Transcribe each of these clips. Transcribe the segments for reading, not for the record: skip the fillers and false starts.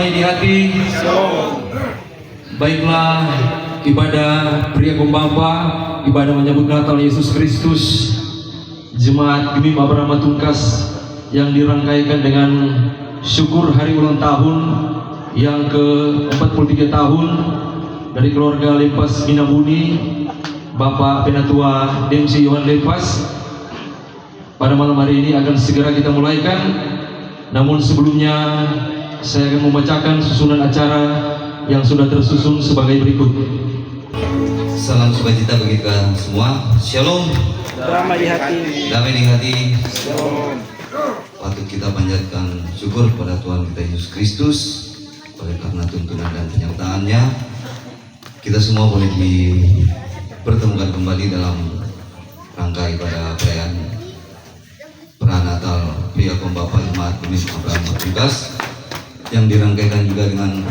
Damai di hati. Baiklah, ibadah pria Gombapa, ibadah menyambut Natal Yesus Kristus, Jemaat Gemim Abraham Matungkas yang dirangkaikan dengan syukur hari ulang tahun yang ke-43 tahun dari keluarga Lepas Minabuni, Bapak Penatua Demsi Yohan Lepas. Pada malam hari ini akan segera kita mulaikan. Namun sebelumnya saya akan membacakan susunan acara yang sudah tersusun sebagai berikut. Salam sukacita bagi kita semua. Shalom. Damai di hati. Damai di hati. Shalom. Patut kita panjatkan syukur kepada Tuhan kita Yesus Kristus oleh karena tuntunan dan penyertaannya kita semua boleh dipertemukan kembali dalam rangka ibadah perayaan Pranatal Pria Gombapa Jemaat Gemim Abraham Matungkas yang dirangkaikan juga dengan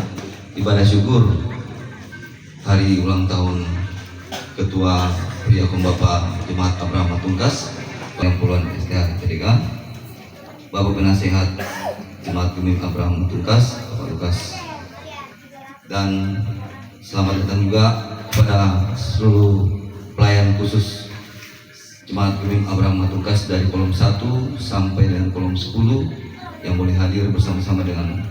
ibadah syukur hari ulang tahun Ketua Pria Gombapa Jemaat Abraham Matungkas Puluhan SDA TDK, Bapak Penasehat Jemaat Gemim Abraham Matungkas Bapak Lukas, dan selamat datang juga kepada seluruh pelayan khusus Jemaat Gemim Abraham Matungkas dari kolom 1 sampai dengan kolom 10 yang boleh hadir bersama-sama dengan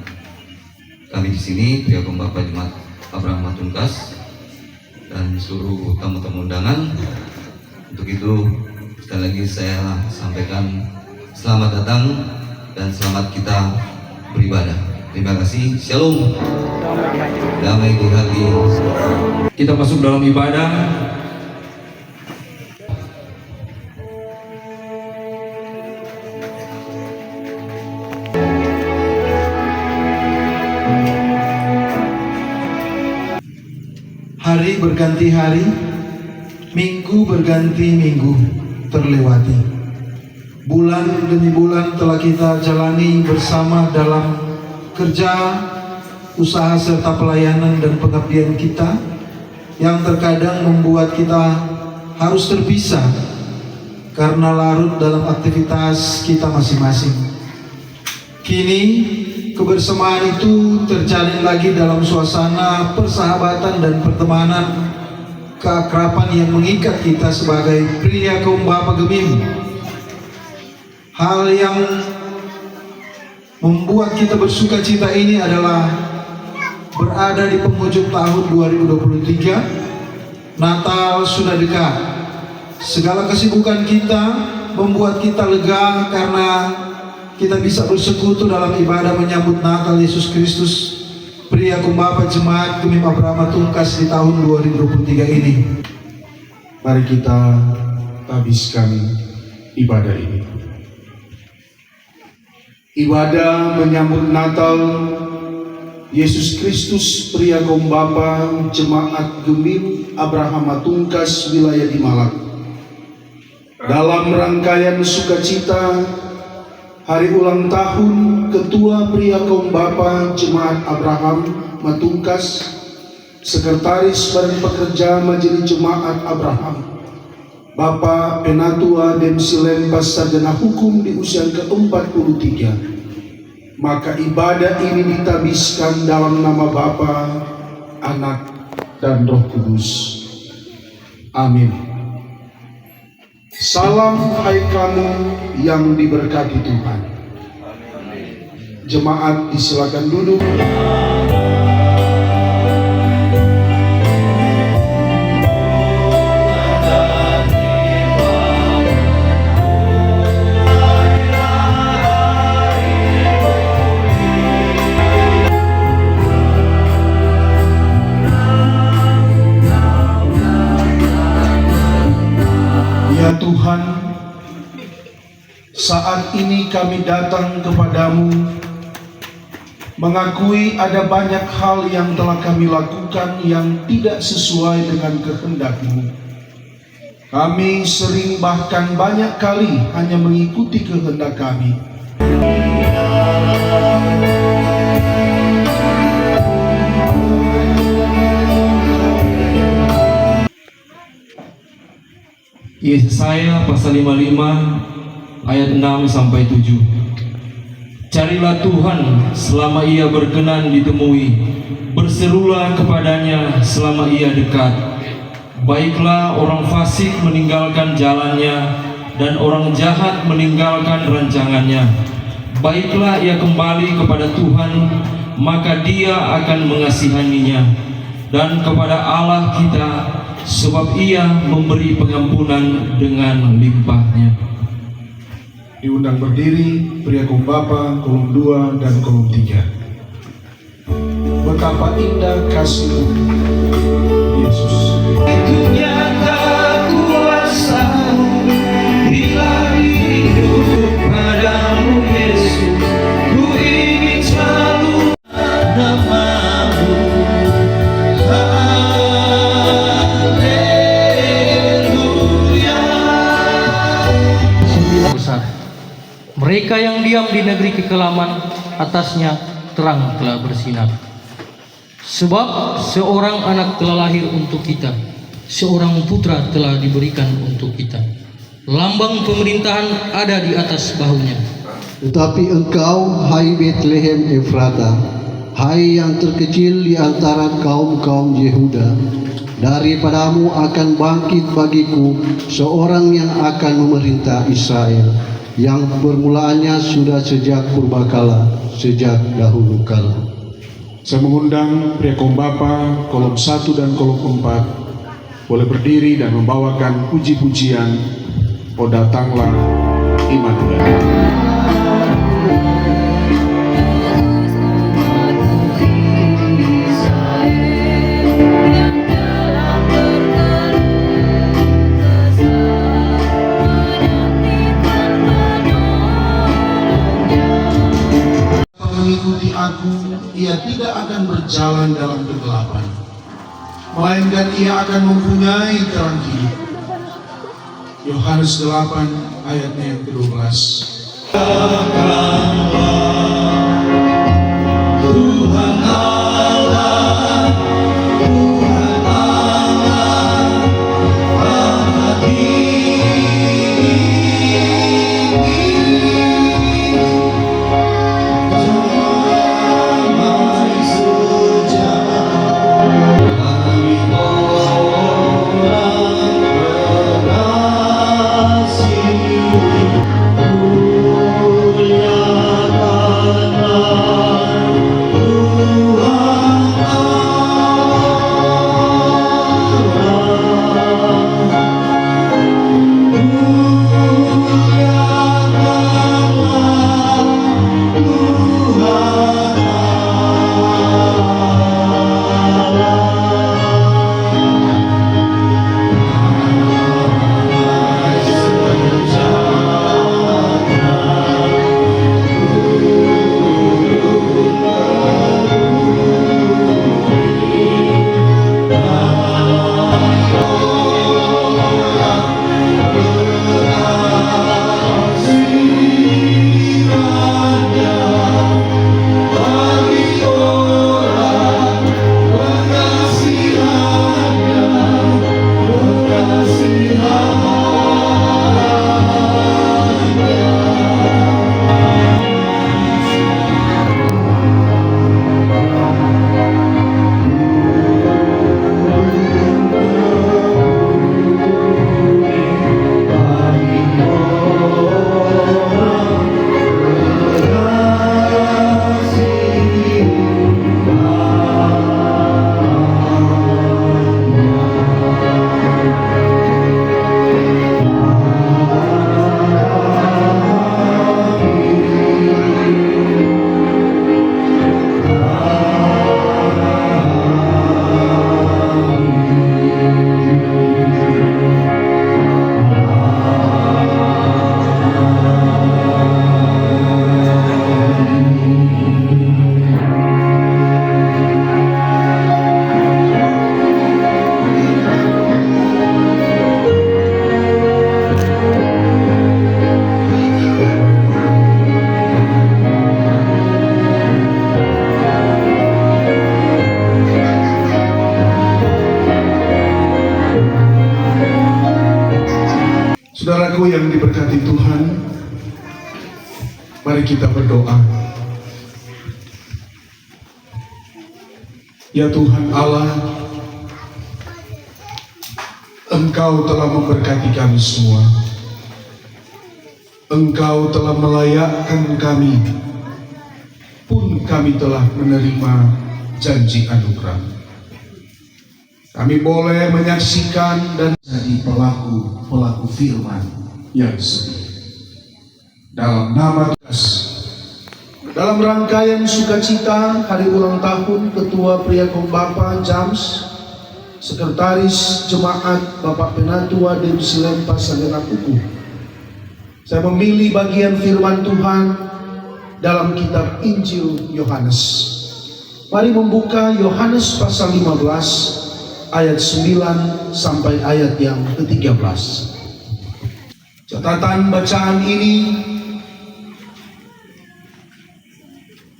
kami di sini, Pria Gombapa Jemaat Abraham Matungkas dan seluruh tamu-tamu undangan. Untuk itu sekali lagi saya sampaikan selamat datang dan selamat kita beribadah. Terima kasih. Shalom. Damai di hati. Kita masuk dalam ibadah. Hari berganti hari, minggu berganti minggu terlewati. Bulan demi bulan telah kita jalani bersama dalam kerja, usaha serta pelayanan dan pengabdian kita yang terkadang membuat kita harus terpisah karena larut dalam aktivitas kita masing-masing. Kini kebersamaan itu terjalin lagi dalam suasana persahabatan dan pertemanan, keakraban yang mengikat kita sebagai Pria Gombapa Gemim. Hal yang membuat kita bersuka cita ini adalah berada di penghujung tahun 2023. Natal sudah dekat. Segala kesibukan kita membuat kita lega karena kita bisa bersekutu dalam ibadah menyambut Natal Yesus Kristus, Pria Gombapa Jemaat Gemim Abraham Matungkas di tahun 2023 ini. Mari kita habiskan ibadah ini. Ibadah menyambut Natal Yesus Kristus, Pria Gombapa Jemaat Gemim Abraham Matungkas wilayah di Malang. Dalam rangkaian sukacita hari ulang tahun Ketua Pria Gombapa Jemaat Abraham Matungkas, Sekretaris Badan Pekerja Majelis Jemaat Abraham, Bapak Penatua Demsi Lepas Sarjana Hukum di usia ke-43, maka ibadah ini ditabiskan dalam nama Bapa, Anak, dan Roh Kudus. Amin. Salam hai kamu yang diberkati Tuhan. Jemaat disilakan duduk. Ya Tuhan, saat ini kami datang kepadamu mengakui ada banyak hal yang telah kami lakukan yang tidak sesuai dengan kehendak-Mu. Kami sering bahkan banyak kali hanya mengikuti kehendak kami. Yesaya pasal 55 ayat 6 sampai 7. Carilah Tuhan selama ia berkenan ditemui, berserulah kepadanya selama ia dekat. Baiklah orang fasik meninggalkan jalannya, dan orang jahat meninggalkan rancangannya. Baiklah ia kembali kepada Tuhan, maka Dia akan mengasihaninya, dan kepada Allah kita, sebab Ia memberi pengampunan dengan limpahnya. Diundang berdiri pria kaum Bapa kolom 2 dan kolom 3. Betapa indah kasih Yesus. Ku nyata kuasa-Mu, bila hidup padamu Yesus. Ku ingin selalu nama-Mu. Haleluya. Besar. Mereka yang diam di negeri kekelaman, atasnya terang telah bersinar. Sebab seorang anak telah lahir untuk kita, seorang putra telah diberikan untuk kita. Lambang pemerintahan ada di atas bahunya. Tetapi engkau, hai Betlehem Efrata, hai yang terkecil di antara kaum-kaum Yehuda, daripadamu akan bangkit bagiku seorang yang akan memerintah Israel, yang permulaannya sudah sejak purbakala, sejak dahulu kala. Saya mengundang pria kaum Bapa kolom 1 dan kolom 4 boleh berdiri dan membawakan puji-pujian "O Datanglah Immanuel". Mengikuti aku, ia tidak akan berjalan dalam kegelapan, melainkan ia akan mempunyai terang hidup. Yohanes 8 ayatnya yang ke-12. Saudaraku yang diberkati Tuhan, mari kita berdoa. Ya Tuhan Allah, Engkau telah memberkati kami semua. Engkau telah melayakkan kami, pun kami telah menerima janji anugerah. Kami boleh menyaksikan dan jadi pelaku firman yang setia. Dalam nama Yesus, dalam rangkaian sukacita hari ulang tahun Ketua Pria Kombapa Jams, Sekretaris Jemaat Bapak Penatua Dewi Lempa Sagera Kuku, saya memilih bagian firman Tuhan dalam kitab Injil Yohanes. Mari membuka Yohanes pasal 15 ayat 9 sampai ayat yang ke-13. Catatan bacaan ini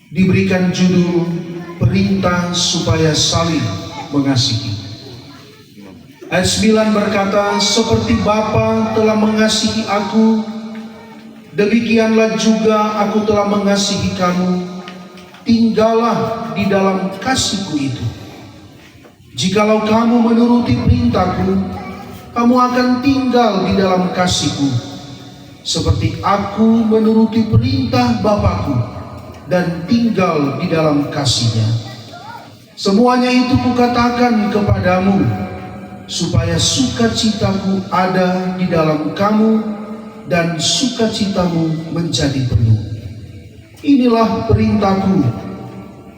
diberikan judul perintah supaya saling mengasihi. Ayat 9 berkata, seperti Bapa telah mengasihi aku, demikianlah juga aku telah mengasihi kamu. Tinggallah di dalam kasihku itu. Jikalau kamu menuruti perintahku, kamu akan tinggal di dalam kasihku, seperti aku menuruti perintah Bapakku dan tinggal di dalam kasihnya. Semuanya itu kukatakan kepadamu, supaya sukacitaku ada di dalam kamu dan sukacitamu menjadi penuh. Inilah perintahku,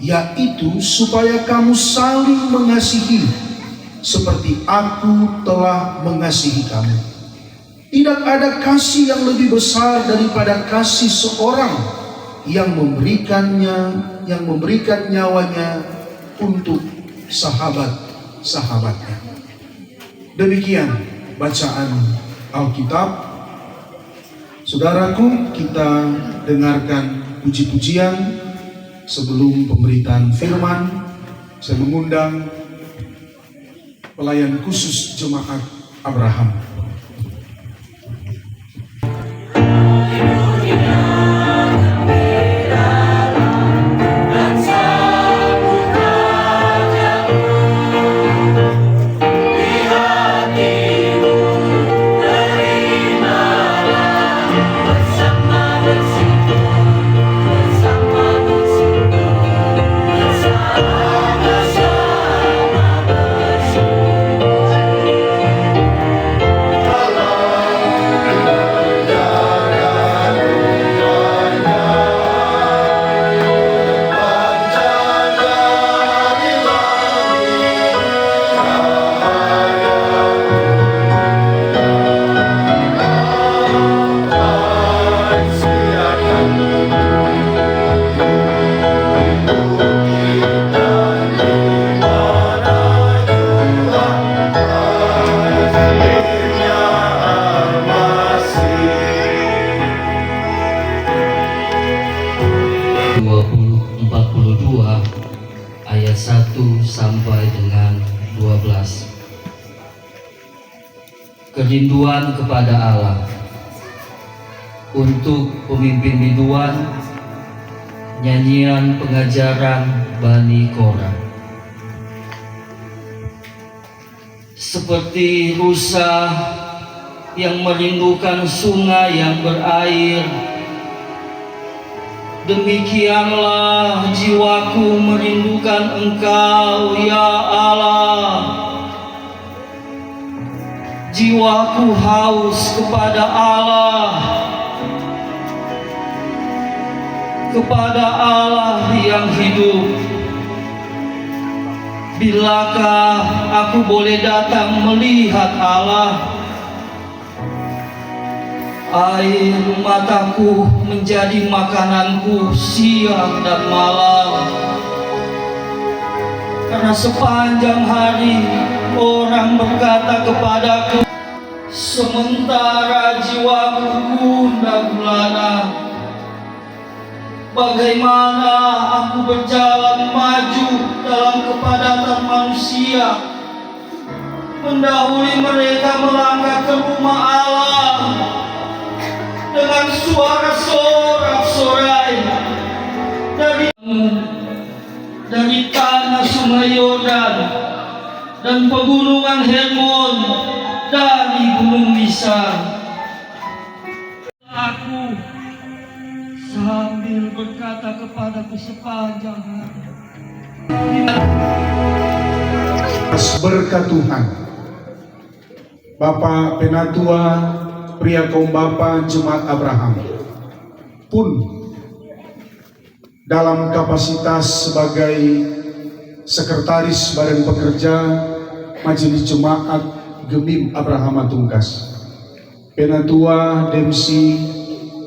yaitu supaya kamu saling mengasihi, seperti aku telah mengasihi kamu. Tidak ada kasih yang lebih besar daripada kasih seorang yang memberikan nyawanya untuk sahabat-sahabatnya. Demikian bacaan Alkitab. Saudaraku, kita dengarkan puji-pujian sebelum pemberitaan firman. Saya mengundang pelayan khusus Jemaat Abraham. ayat 1 sampai dengan 12. Kerinduan kepada Allah. Untuk pemimpin biduan, nyanyian pengajaran Bani Korah. Seperti rusa yang merindukan sungai yang berair, demikianlah jiwaku merindukan Engkau, ya Allah. Jiwaku haus kepada Allah, kepada Allah yang hidup. Bilakah aku boleh datang melihat Allah? Air mataku menjadi makananku siang dan malam, karena sepanjang hari orang berkata kepadaku, sementara jiwaku gundah gulana. Bagaimana aku berjalan maju dalam kepadatan manusia, mendahului mereka melangkah ke rumah Allah dengan suara sorak-sorai dari tanah sungai Pantai Yordan dan pegunungan Hermon dan di Gunung Lisan. Aku sambil berkata kepadaku sepanjang hari, Atas berkat Tuhan, Bapak Penatua Pria Kaum Bapa Jemaat Abraham pun dalam kapasitas sebagai Sekretaris Badan Pekerja Majelis Jemaat Gemim Abraham Tungkas, Penatua Demsi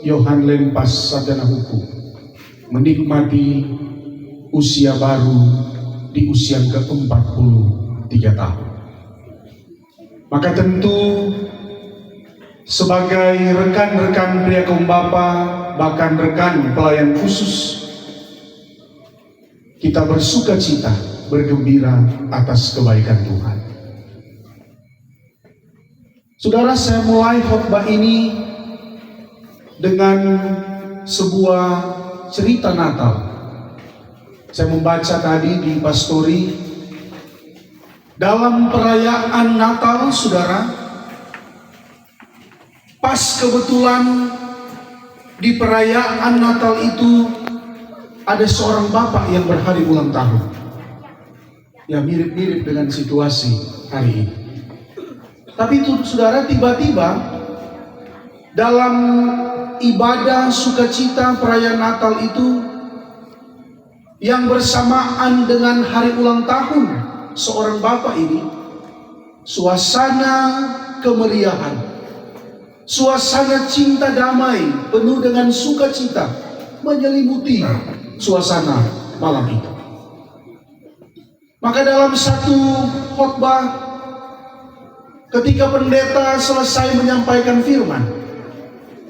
Yohan Lempas Sarjana Hukum, menikmati usia baru di usia ke-43 tahun. Maka tentu sebagai rekan-rekan Pria Kaum Bapa, bahkan rekan pelayan khusus, kita bersuka cita, bergembira atas kebaikan Tuhan. Saudara, saya mulai khotbah ini dengan sebuah cerita Natal. Saya membaca tadi di pastori, dalam perayaan Natal, saudara, pas kebetulan di perayaan Natal itu ada seorang bapak yang berhari ulang tahun. Ya, mirip-mirip dengan situasi hari ini. Tapi itu, saudara, tiba-tiba dalam ibadah sukacita perayaan Natal itu, yang bersamaan dengan hari ulang tahun seorang bapak ini, suasana kemeriahan, suasana cinta damai penuh dengan sukacita menyelimuti suasana malam itu. Maka dalam satu khotbah, ketika pendeta selesai menyampaikan firman,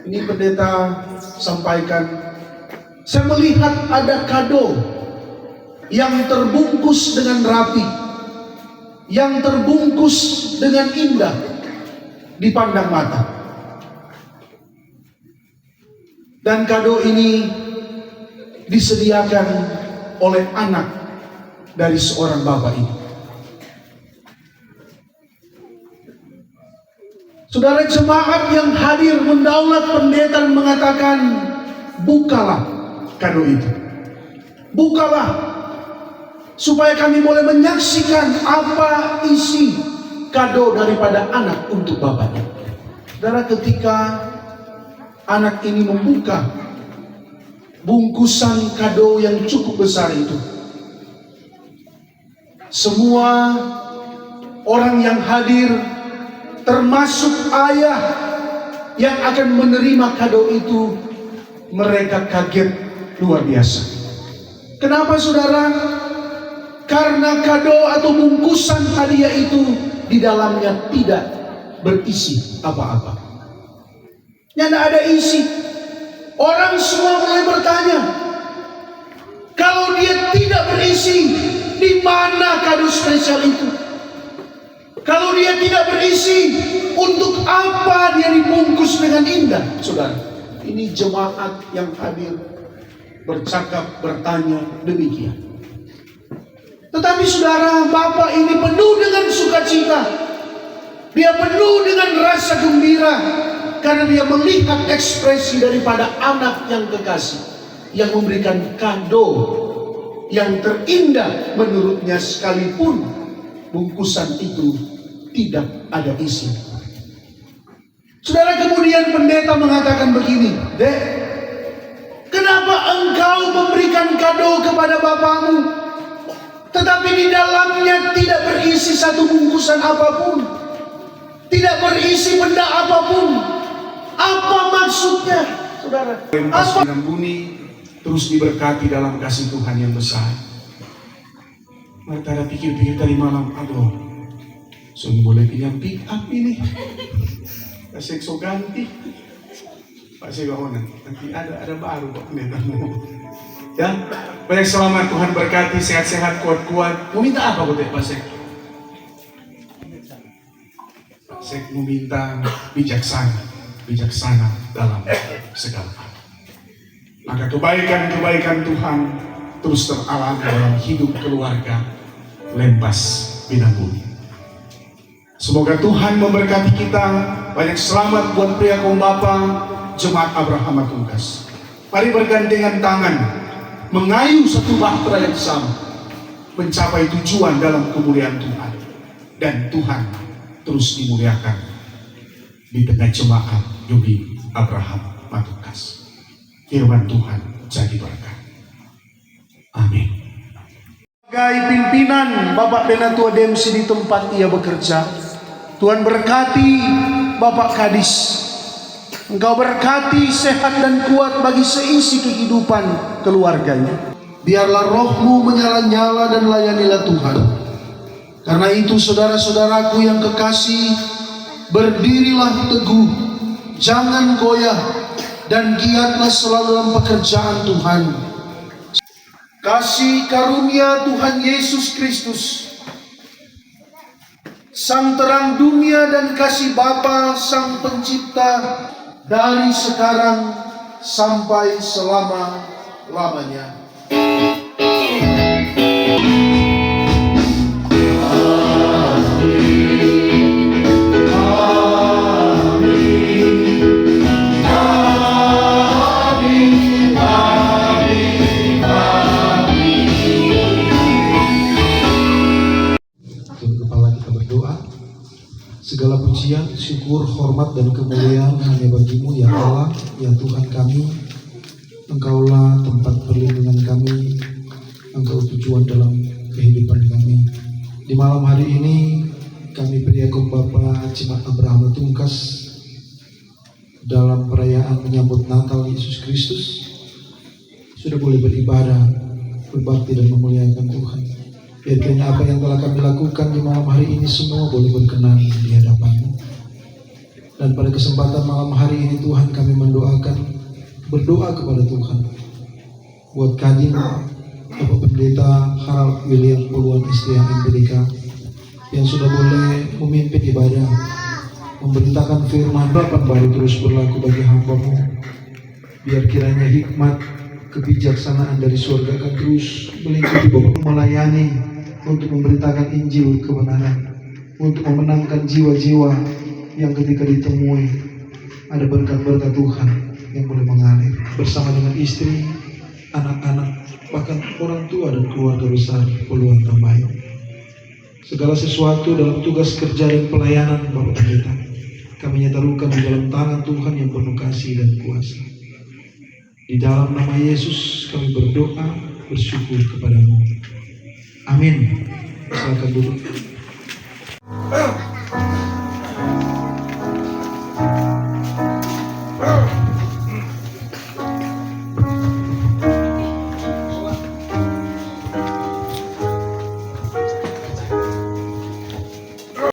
ini pendeta sampaikan, saya melihat ada kado yang terbungkus dengan rapi, yang terbungkus dengan indah dipandang mata. Dan kado ini disediakan oleh anak dari seorang bapak ini. Saudara jemaat yang hadir mendaulat pendeta dan mengatakan, bukalah kado itu. Bukalah supaya kami boleh menyaksikan apa isi kado daripada anak untuk bapaknya. Saudara, ketika anak ini membuka bungkusan kado yang cukup besar itu, semua orang yang hadir, termasuk ayah yang akan menerima kado itu, mereka kaget luar biasa. Kenapa, saudara? Karena kado atau bungkusan hadiah itu di dalamnya tidak berisi apa-apa. Tidak ada isi. Orang semua mulai bertanya, kalau dia tidak berisi, di mana kado spesial itu? Kalau dia tidak berisi, untuk apa dia dibungkus dengan indah? Saudara, ini jemaat yang hadir bercakap, bertanya demikian. Tetapi saudara, bapak ini penuh dengan sukacita. Dia penuh dengan rasa gembira karena dia melihat ekspresi daripada anak yang kekasih yang memberikan kado yang terindah menurutnya, sekalipun bungkusan itu tidak ada isi. Saudara, kemudian pendeta mengatakan begini, "Dek, kenapa engkau memberikan kado kepada bapakmu, tetapi di dalamnya tidak berisi satu bungkusan apapun, tidak berisi benda apapun? Apa maksudnya, saudara?" Lempas Buni terus diberkati dalam kasih Tuhan yang besar. Mereka ada pikir-pikir tadi malam, aduh, Sun boleh pinjam pick up ini, kasih so ganti, Pak Segahonan, nanti ada baru kok pendetamu. Ya, baik, selamat, Tuhan berkati, sehat-sehat, kuat-kuat. Mau minta apa buat Pak Sek? Pak Sek mau minta bijaksana dalam segala hal. Maka kebaikan-kebaikan Tuhan terus teralami dalam hidup keluarga, Lempas Binabumi. Semoga Tuhan memberkati kita. Banyak selamat buat pria kaum Bapa Jemaat Abraham Matungkas. Mari bergandengan tangan mengayu satu bahtera yang sama, mencapai tujuan dalam kemuliaan Tuhan. Dan Tuhan terus dimuliakan di tengah jemaat Yubi Abraham Matungkas. Firman Tuhan jadi berkat. Amin. Sebagai pimpinan Bapak Penatua DMC di tempat ia bekerja, Tuhan berkati Bapak Kadis. Engkau berkati sehat dan kuat bagi seisi kehidupan keluarganya. Biarlah rohmu menyala-nyala dan layanilah Tuhan. Karena itu saudara-saudaraku yang kekasih, berdirilah teguh, jangan goyah, dan giatlah selalu dalam pekerjaan Tuhan. Kasih karunia Tuhan Yesus Kristus, Sang terang dunia, dan kasih Bapa Sang Pencipta dari sekarang sampai selama-lamanya. Segala pujian, syukur, hormat, dan kemuliaan hanya bagimu ya Allah, ya Tuhan kami. Engkaulah tempat perlindungan kami, Engkau tujuan dalam kehidupan kami. Di malam hari ini, kami pria kaum Bapa Jemaat Abraham Matungkas dalam perayaan menyambut Natal Yesus Kristus sudah boleh beribadah, berbakti, dan memuliakan Tuhan. Biar kiranya apa yang telah kami lakukan di malam hari ini semua boleh berkenan di hadapan-Mu. Dan pada kesempatan malam hari ini Tuhan, kami berdoa kepada Tuhan buat Kadin Bapak Pendeta Harold William Puluhan SDA MPDK yang sudah boleh memimpin ibadah, memberitakan firman Bapa baru terus berlaku bagi hamba-Mu. Biar kiranya hikmat kebijaksanaan dari surga akan terus melingkupi Bapak, melayani untuk memberitakan Injil kebenaran, untuk memenangkan jiwa-jiwa yang ketika ditemui ada berkat-berkat Tuhan yang boleh mengalir bersama dengan istri, anak-anak, bahkan orang tua dan keluarga besar Puluhan Tambayan. Segala sesuatu dalam tugas kerja dan pelayanan Bapak Pendeta kami nyatakan di dalam tangan Tuhan yang penuh kasih dan kuasa. Di dalam nama Yesus kami berdoa, bersyukur kepadamu. Amin. Silakan duduk.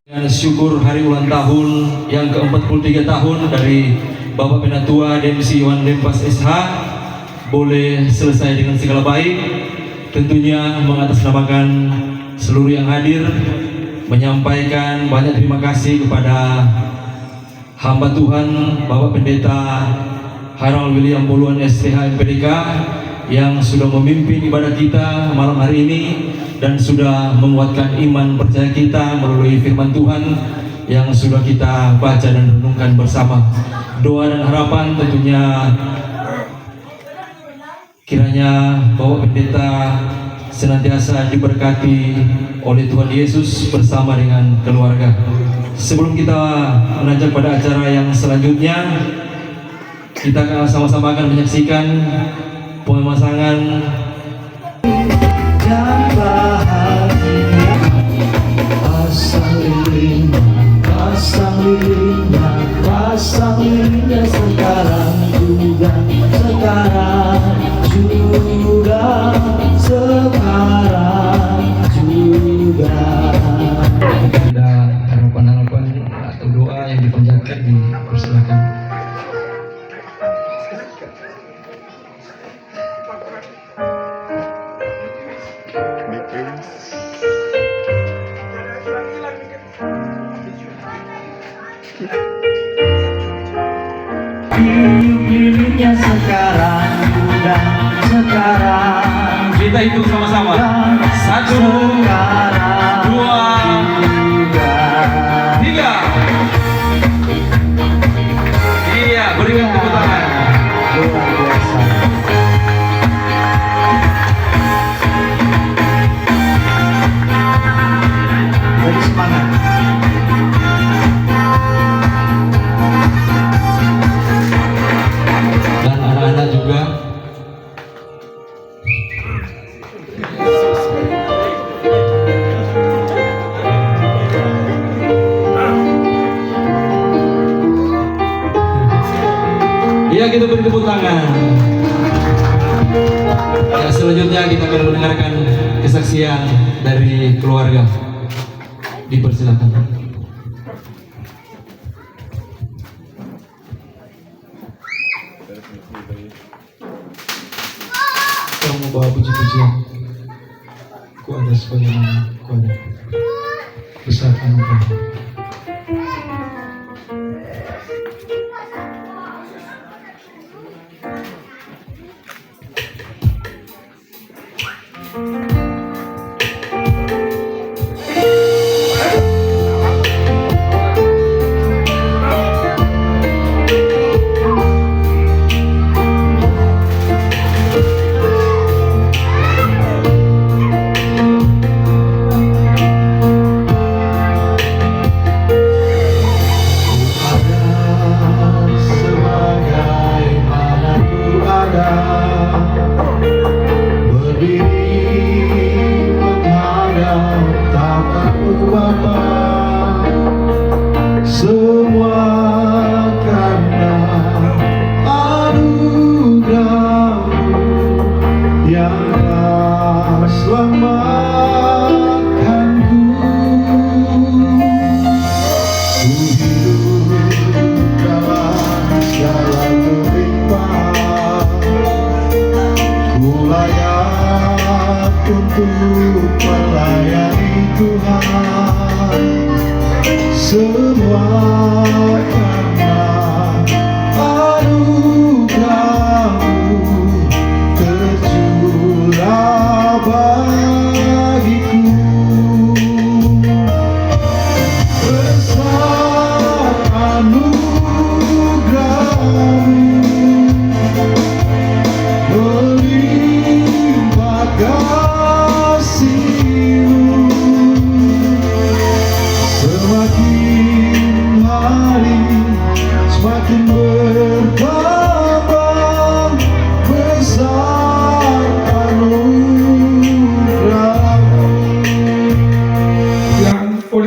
Dengan syukur hari ulang tahun yang ke-43 tahun dari Bapak Penatua DMC Yohan Lempas SH boleh selesai dengan segala baik. Tentunya mengatasnamakan seluruh yang hadir, menyampaikan banyak terima kasih kepada hamba Tuhan Bapak Pendeta Harold William Puluhan STH MPDK yang sudah memimpin ibadah kita malam hari ini dan sudah menguatkan iman percaya kita melalui firman Tuhan yang sudah kita baca dan renungkan bersama. Doa dan harapan tentunya kiranya Bapak Pendeta senantiasa diberkati oleh Tuhan Yesus bersama dengan keluarga. Sebelum kita menanjak pada acara yang selanjutnya, kita sama-sama akan menyaksikan pemasangan Dan bahagia pasang lilingnya, pasang lilingnya, pasang lilingnya sekarang juga, sekarang juga, sekarang juga. Ada harapan-harapan atau doa yang dipanjatkan, dipersilakan. Tiup lilinnya sekarang udah, sekarang Kita hitung sama-sama. 1, sekarang Ya, kita beri tepuk tangan. Ya, selanjutnya kita akan mendengarkan kesaksian dari keluarga. Dipersilakan. Kamu bawa puji-pujian. Ku ada sebagaimana ku ada. Besar anugerah.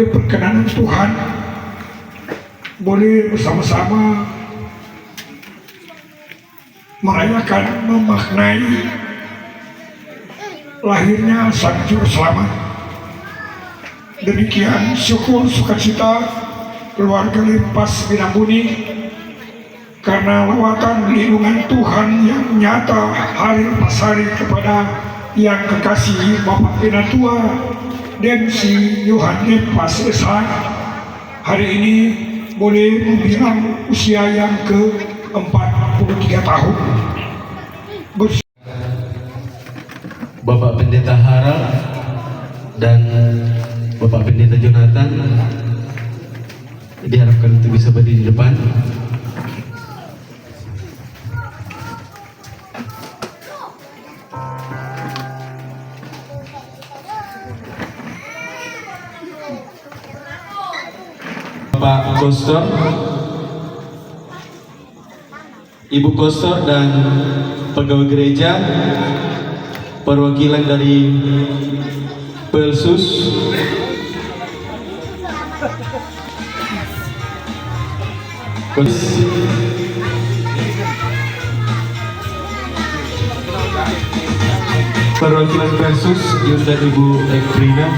Perkenan Tuhan boleh bersama-sama merayakan, memaknai lahirnya Sang Juru Selamat. Demikian syukur sukacita keluarga Limpas Binambuni karena lawatan lindungan Tuhan yang nyata hari lepas hari kepada yang kekasih Bapak Pinatua dan si Yohan Limpas Esai. Hari ini boleh membilang usia yang ke-43 tahun. Bapak Pendeta Harald dan Bapak Pendeta Jonathan diharapkan untuk bisa berdiri di depan. Pak Kostor, Ibu Kostor dan pegawai gereja, perwakilan dari Pelsus, perwakilan Pelsus dan Ibu Ekrina,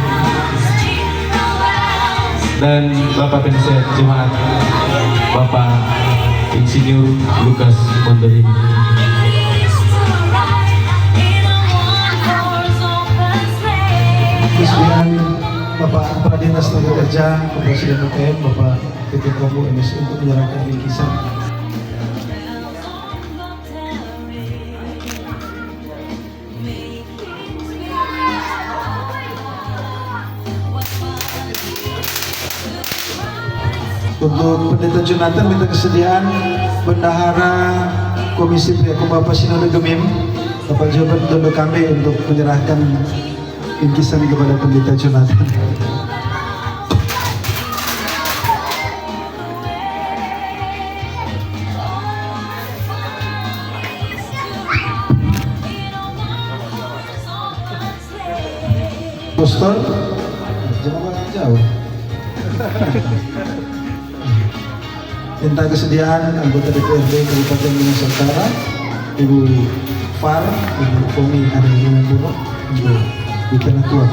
dan Bapak Penasihat Jemaat Bapak Insinyur Lukas Mondorini. Kesediaan Bapak Kepala Dinas Tenaga Kerja, Presiden UPM, Bapak Ketua Kombu MSI untuk menyerahkan bingkisan. Untuk Pendeta Jonathan minta kesediaan Bendahara Komisi Priakum Bapak Sinode Gemim, Bapak Jabat Dondo Kambe untuk menyerahkan bingkisan kepada Pendeta Jonathan. Kostor, jangan jauh. minta kesediaan anggota DPRD Kabupaten Gunung Santara, Ibu Far, Ibu Komi ada di Gunung Buruk, Ibu Penatua.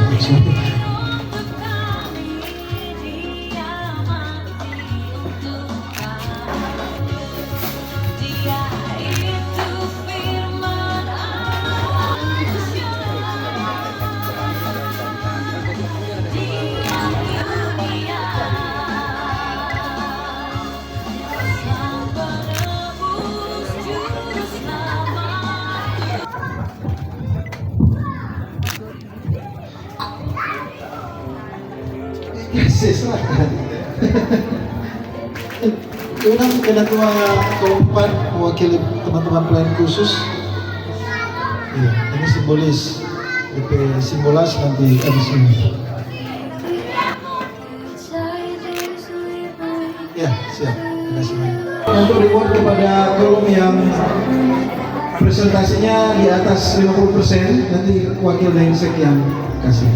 Kemudian Ketua Keempat mewakili teman-teman pelayan khusus. Ya, ini simbolis DP simbolas nanti habis ini. Ya, siap. Terima kasih banyak. Untuk reward kepada kolom yang presentasinya di atas 50%, nanti wakil Densek yang kasih.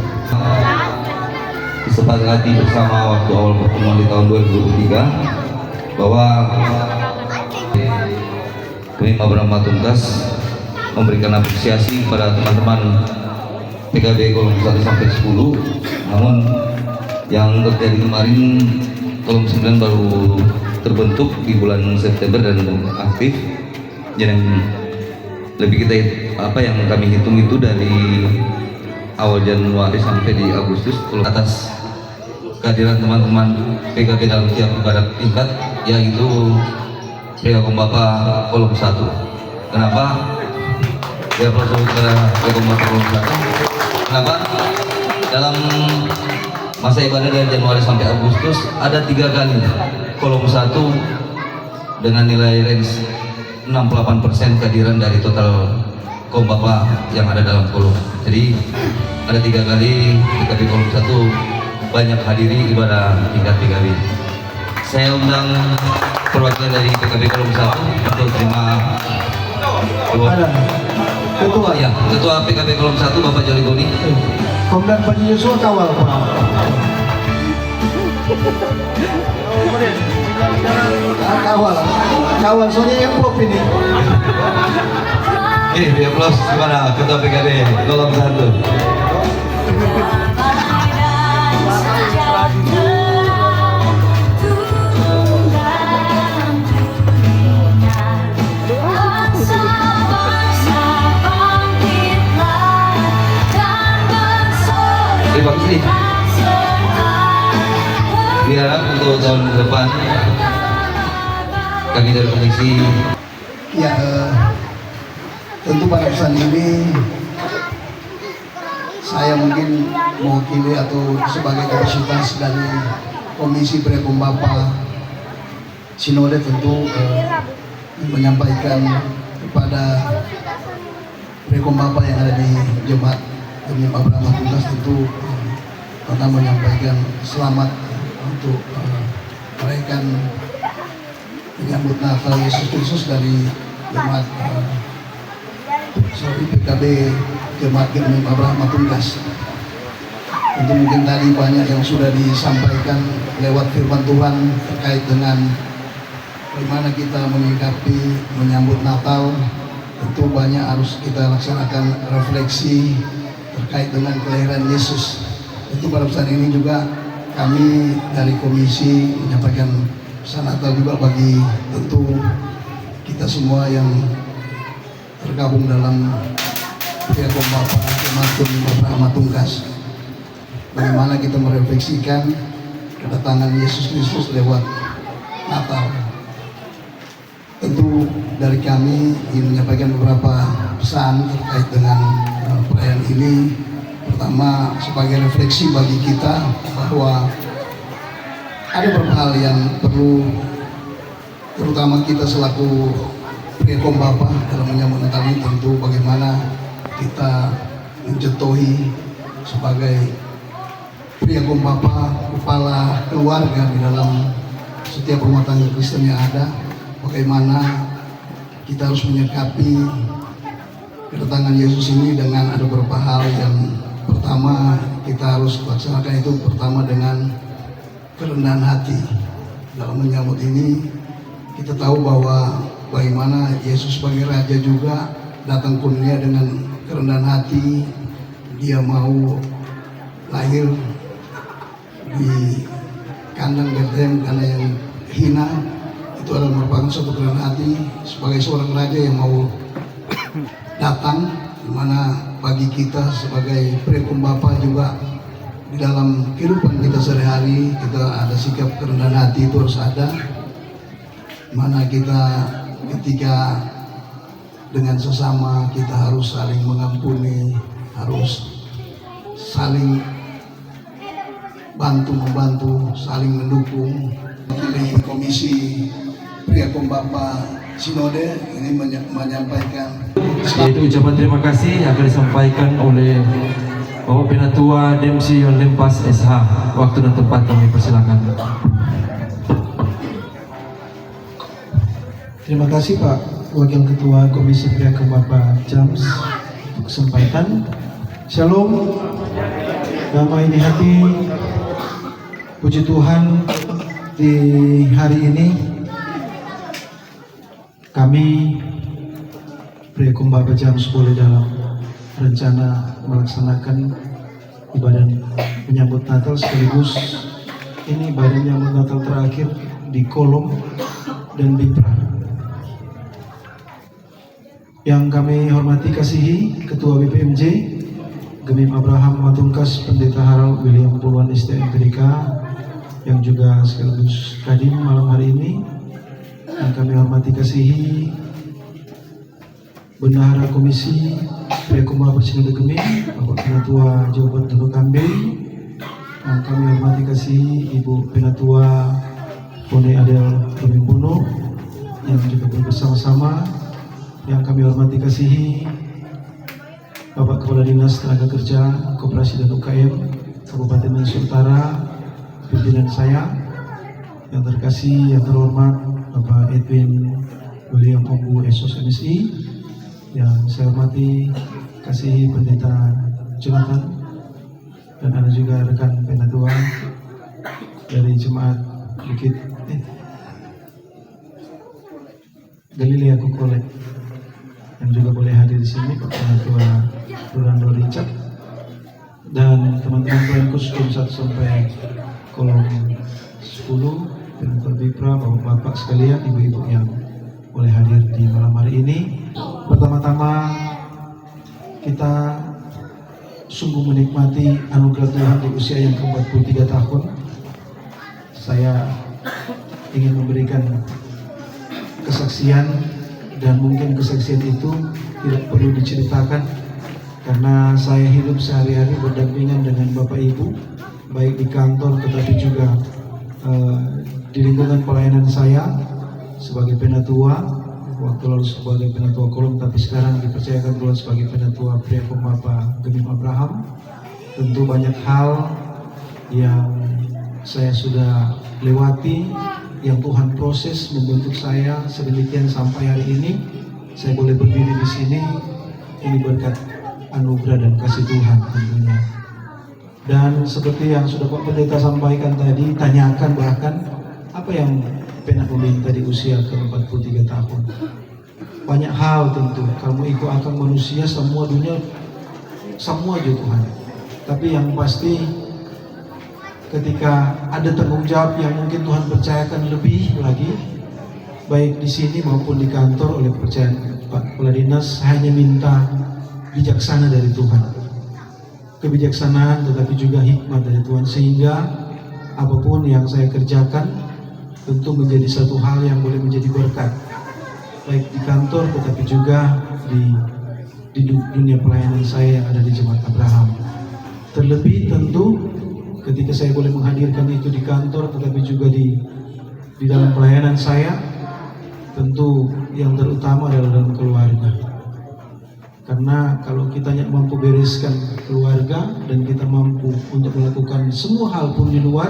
Disepakati bersama waktu awal pertemuan di tahun 2023 bahwa kami Abraham Matungkas memberikan apresiasi kepada teman-teman PKB kolom 1 sampai 10. Namun yang terjadi kemarin kolom 9 baru terbentuk di bulan September dan aktif. Yang lebih kita yang kami hitung itu dari awal Januari sampai di Agustus. Kalau atas kehadiran teman-teman PKB dalam tiap ibadah tingkat, yaitu Preakom Bapak kolom 1. Kenapa? Ya Profesor Preakom Bapak kolom 1. Kenapa? Dalam masa ibadah dari Januari sampai Agustus ada 3 kali kolom 1 dengan nilai range 68% kehadiran dari total kolom Bapak yang ada dalam kolom. Jadi ada 3 kali PKB kolom 1 banyak hadiri ibadah tingkat PKB. Saya undang perwakilan dari PKB kolom 1 untuk terima Ketua ya, Ketua PKB kolom 1 Bapak Joli Goni. Komandan Panji Yusuf kawal Pak. Kawal soalnya yang prop ini. Ya plus gimana Ketua PKB kolom 1? Terima kasih. Diharap untuk tahun depan kami dari koneksi. Ya, tentu pada pesan ini saya mungkin mewakili atau sebagai kapasitas dari Komisi Preakom Bapak Sinode tentu menyampaikan kepada Preakom Bapak yang ada di Jemaat Gemim Abraham Matungkas tentu pertama menyampaikan selamat untuk merayakan menyambut Natal Yesus Kristus dari Jemaat PKB Jemaat Gemim Abraham Matungkas. Tentu mungkin tadi banyak yang sudah disampaikan lewat firman Tuhan terkait dengan bagaimana kita menyikapi menyambut Natal. Tentu banyak harus kita laksanakan refleksi terkait dengan kelahiran Yesus. Itu pada pesan ini juga kami dari komisi menyampaikan pesan Natal juga bagi tentu kita semua yang tergabung dalam Preakom Bapak Jemaat Gemim Abraham Matungkas. Bagaimana kita merefleksikan kedatangan Yesus Kristus lewat Natal. Tentu dari kami ingin menyampaikan beberapa pesan terkait dengan perayaan ini. Pertama, sebagai refleksi bagi kita bahwa ada beberapa hal yang perlu terutama kita selaku Preakom Bapak dalam menyambut Natal ini, tentu bagaimana kita menjatuhi sebagai Preakom Bapak, kepala keluarga di dalam setiap rumah tangga Kristen yang ada. Bagaimana kita harus menyikapi kedatangan Yesus ini dengan ada beberapa hal yang pertama kita harus laksanakan, itu pertama dengan kerendahan hati dalam menyambut ini. kita tahu bahwa bagaimana Yesus sebagai Raja juga datang ke dunia dengan kerendahan hati. Dia mau lahir di kandang Betlehem karena yang hina. Itu adalah merupakan suatu kerendahan hati sebagai seorang raja yang mau datang, di mana bagi kita sebagai Priakumbapa juga di dalam kehidupan kita sehari-hari kita ada sikap kerendahan hati, itu harus ada, mana kita ketika dengan sesama kita harus saling mengampuni, harus saling bantu-membantu, saling mendukung. Dari Komisi Priakumbapa Sinode ini menyampaikan Yaitu ucapan terima kasih yang akan disampaikan oleh Bapak Penatua Demsi Yon Lempas SH. Waktu dan tempat kami persilakan. Terima kasih Pak Wakil Ketua Komisi Priakumbapa Jams untuk kesempatan. Shalom, damai di hati. Puji Tuhan, di hari ini kami Priakumbapa Jams boleh dalam rencana melaksanakan ibadah menyambut Natal, sekaligus ini ibadah menyambut Natal terakhir di Kolom dan Bipra. Yang kami hormati kasihi Ketua BPMJ Gemim Abraham Matungkas, Pendeta Haral William Puluhan STMPDK, yang juga sekaligus kadim malam hari ini. Yang kami hormati kasihi Bendahara Komisi Priakumbapa Sinode Gemim, Bapak Penatua Jawa Barat Dono Kambe. Yang kami hormati kasihi Ibu Penatua Pone Adel Gemim Bono, yang juga bersama-sama. Yang kami hormati kasihi Bapak Kepala Dinas Tenaga Kerja, Koperasi dan UKM Kabupaten Maluku Utara, pimpinan saya yang terkasih, yang terhormat Bapak Edwin William Ombu Esos MSI, yang saya hormati kasihi Pendeta Jonathan, dan ada juga rekan Penatua dari Jemaat Bukit Galilea Kukole yang juga boleh hadir di sini, Pak Penatua Durando Richard, dan teman-teman Prenkus Kolom 1 sampai Kolom 10, Penatua Bipra, Bapak-bapak sekalian, ibu-ibu yang boleh hadir di malam hari ini. Pertama-tama kita sungguh menikmati anugerah Tuhan di usia yang ke-43 tahun. Saya ingin memberikan kesaksian, dan mungkin kesaksian itu tidak perlu diceritakan karena saya hidup sehari-hari berdampingan dengan Bapak Ibu, baik di kantor tetapi juga di lingkungan pelayanan saya sebagai penatua, waktu lalu sebagai penatua Kolom, tapi sekarang dipercayakan pula sebagai penatua Priakumbapa Gemim Abraham. Tentu banyak hal yang saya sudah lewati, yang Tuhan proses membentuk saya sedemikian sampai hari ini saya boleh berdiri di sini. Ini berkat anugerah dan kasih Tuhan tentunya. Dan seperti yang sudah Pak Pendeta sampaikan tadi, tanyakan bahkan apa yang pernah meminta di usia ke-43 tahun. Banyak hal tentu, kamu ikut akan manusia, semua dunia, semua juga Tuhan. Tapi yang pasti ketika ada tanggung jawab yang mungkin Tuhan percayakan lebih lagi, baik di sini maupun di kantor oleh kepercayaan Pak Kepala Dinas, hanya minta bijaksana dari Tuhan, kebijaksanaan tetapi juga hikmat dari Tuhan, sehingga apapun yang saya kerjakan tentu menjadi satu hal yang boleh menjadi berkat, baik di kantor tetapi juga di dunia pelayanan saya yang ada di Jemaat Abraham. Terlebih tentu ketika saya boleh menghadirkan itu di kantor tetapi juga di dalam pelayanan saya, tentu yang terutama adalah dalam keluarga. Karena kalau kita tidak mampu bereskan keluarga dan kita mampu untuk melakukan semua hal pun di luar,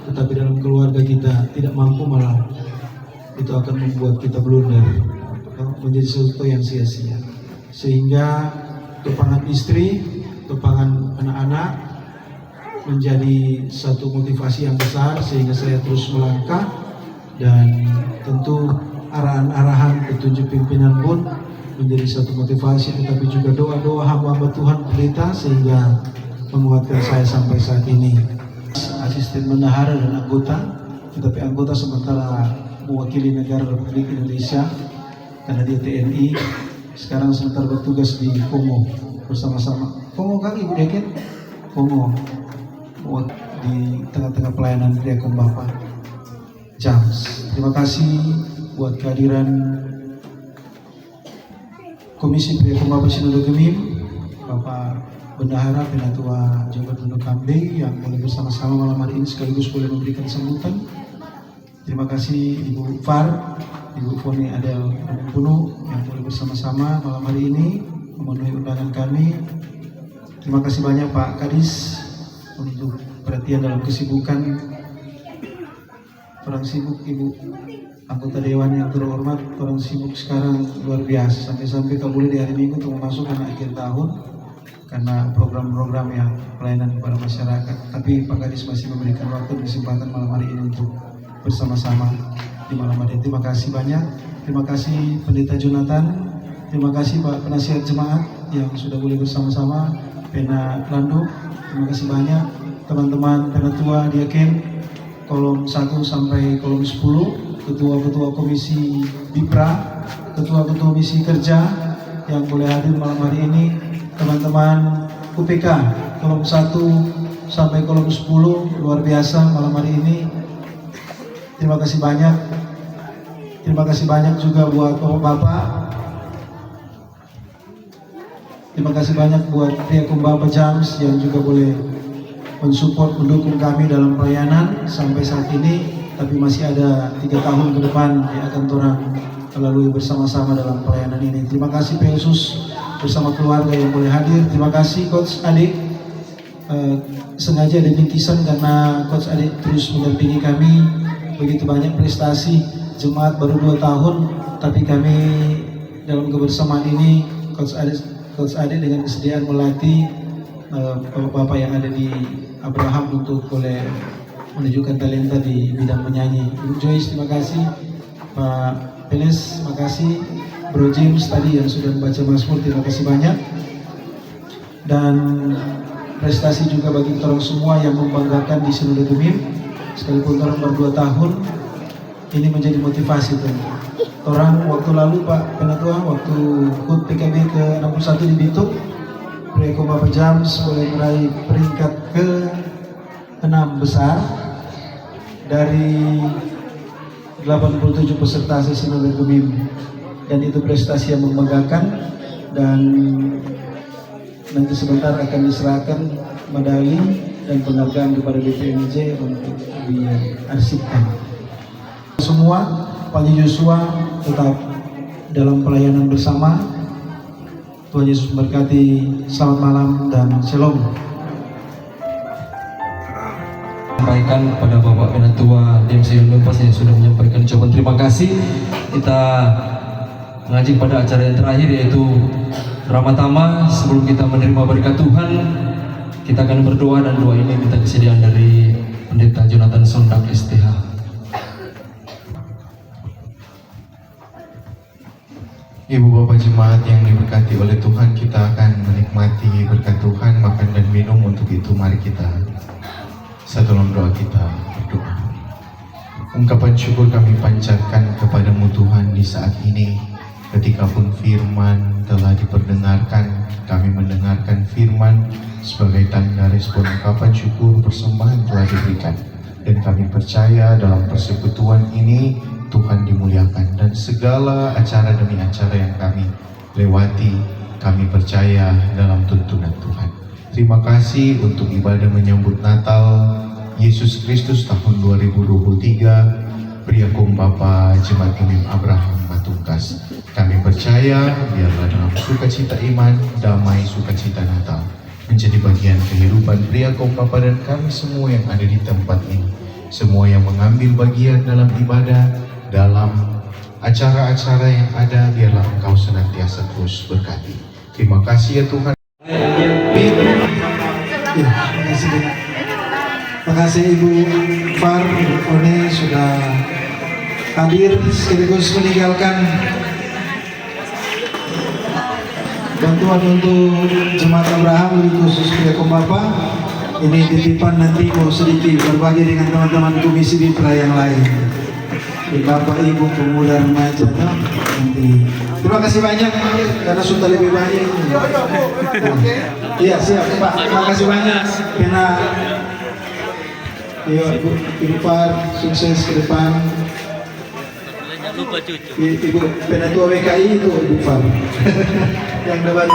tetapi dalam keluarga kita tidak mampu, malah itu akan membuat kita blunder, menjadi sesuatu yang sia-sia. Sehingga topangan istri, topangan anak-anak menjadi satu motivasi yang besar, sehingga saya terus melangkah dan tentu arahan-arahan petunjuk pimpinan pun menjadi satu motivasi, tetapi juga doa-doa hamba Tuhan pendeta sehingga menguatkan saya sampai saat ini. Asisten bendahara dan anggota, tetapi anggota sementara mewakili negara Republik Indonesia karena dia TNI, sekarang sementara bertugas di Kongo bersama-sama. Kongo kan Ibu Deken? Kongo, di tengah-tengah pelayanan Pria Kumbapa Jams. Terima kasih buat kehadiran Komisi Pria Kumbapa Sinode Gemim, Bapak Bendahara Penatua Jabat Dono Kambe yang boleh bersama-sama malam hari ini sekaligus boleh memberikan sambutan. Terima kasih Ibu Far, Ibu Foni Adel Puno yang boleh bersama-sama malam hari ini memenuhi undangan kami. Terima kasih banyak Pak Kadis untuk perhatian dalam kesibukan. Orang sibuk Ibu anggota Dewan yang terhormat, orang sibuk sekarang luar biasa. Sampai-sampai kalau boleh di hari Minggu untuk masuk karena akhir tahun karena program-program yang pelayanan kepada masyarakat. Tapi Pak Kadis masih memberikan waktu dan kesempatan malam hari ini untuk bersama-sama di malam hari ini. Terima kasih banyak. Terima kasih Pendeta Jonathan. Terima kasih Pak Penasihat Jemaat yang sudah boleh bersama-sama. Pena Lando, terima kasih banyak teman-teman penatua Diaken kolom 1 sampai kolom 10, ketua-ketua komisi BIPRA, ketua-ketua komisi kerja yang boleh hadir malam hari ini, teman-teman UPK kolom 1 sampai kolom 10, luar biasa malam hari ini. Terima kasih banyak. Terima kasih banyak juga buat Bapak. Terima kasih banyak buat Pria Kumbapa Jams yang juga boleh mensupport, mendukung kami dalam pelayanan sampai saat ini. Tapi masih ada 3 tahun ke depan yang akan orang lalui bersama-sama dalam pelayanan ini. Terima kasih Pelsus bersama keluarga yang boleh hadir. Terima kasih Coach Adik. Sengaja ada bingkisan karena Coach Adik terus mendampingi kami. Begitu banyak prestasi, jemaat baru 2 tahun, tapi kami dalam kebersamaan ini Coach Adik dengan kesediaan melatih bapak-bapak yang ada di Abraham untuk boleh menunjukkan talenta di bidang menyanyi. Ibu Joyce, terima kasih. Pak Peles, terima kasih. Bro James tadi yang sudah membaca Mazmur, terima kasih banyak. Dan prestasi juga bagi orang semua yang membanggakan di Sinode Gemim. Sekalipun orang baru 2 tahun, ini menjadi motivasi tentu. Orang waktu lalu Pak Penatua, waktu HUT PKB ke-61 di Bitung, Pria Kumbapa Jams boleh meraih peringkat ke-6 besar dari 87 peserta Sinode Gemim, dan itu prestasi yang membanggakan. Dan nanti sebentar akan diserahkan medali dan penghargaan kepada BPMJ untuk diarsipkan. Semua Pak Yosua tetap dalam pelayanan bersama. Tuhan Yesus memberkati. Selamat malam dan shalom. Sampaikan kepada Bapak Penatua DMC Unpas yang sudah menyampaikan ucapan terima kasih. Kita mengaji pada acara yang terakhir yaitu Ramatama. Sebelum kita menerima berkat Tuhan, kita akan berdoa, dan doa ini minta kesediaan dari Pendeta Jonathan Sondak STH. Ibu Bapak Jemaat yang diberkati oleh Tuhan, kita akan menikmati berkat Tuhan, makan dan minum. Untuk itu mari kita satu dalam doa kita berdoa. Ungkapan syukur kami panjatkan kepadamu Tuhan di saat ini, ketika pun firman telah diperdengarkan, kami mendengarkan firman sebagai tanda respon ungkapan syukur, persembahan telah diberikan, dan kami percaya dalam persekutuan ini Tuhan dimuliakan, dan segala acara demi acara yang kami lewati, kami percaya dalam tuntunan Tuhan. Terima kasih untuk ibadah menyambut Natal Yesus Kristus tahun 2023, Pria Kumbapa Jemaat Gemim Abraham Matungkas. Kami percaya biarlah dalam sukacita iman, damai sukacita Natal menjadi bagian kehidupan Pria Kumbapa dan kami semua yang ada di tempat ini. Semua yang mengambil bagian dalam ibadah, dalam acara-acara yang ada, biarlah Engkau senantiasa terus berkati. Terima kasih ya Tuhan. Terima kasih Ibu Far, Ibu Foni sudah hadir sekaligus meninggalkan bantuan untuk Jemaat Abraham, lebih khusus Priakom Bapak. Ini titipan, nanti mau sedikit berbagi dengan teman-teman komisi Bipra yang lain. Bapak Ibu pemuda remaja, no? Nanti. Terima kasih banyak karena sudah lebih banyak. Iya siap Pak. Terima kasih banyak karena Ibu Far sukses ke depan. Ibu Penatua WKI itu Ibu Far yang dapat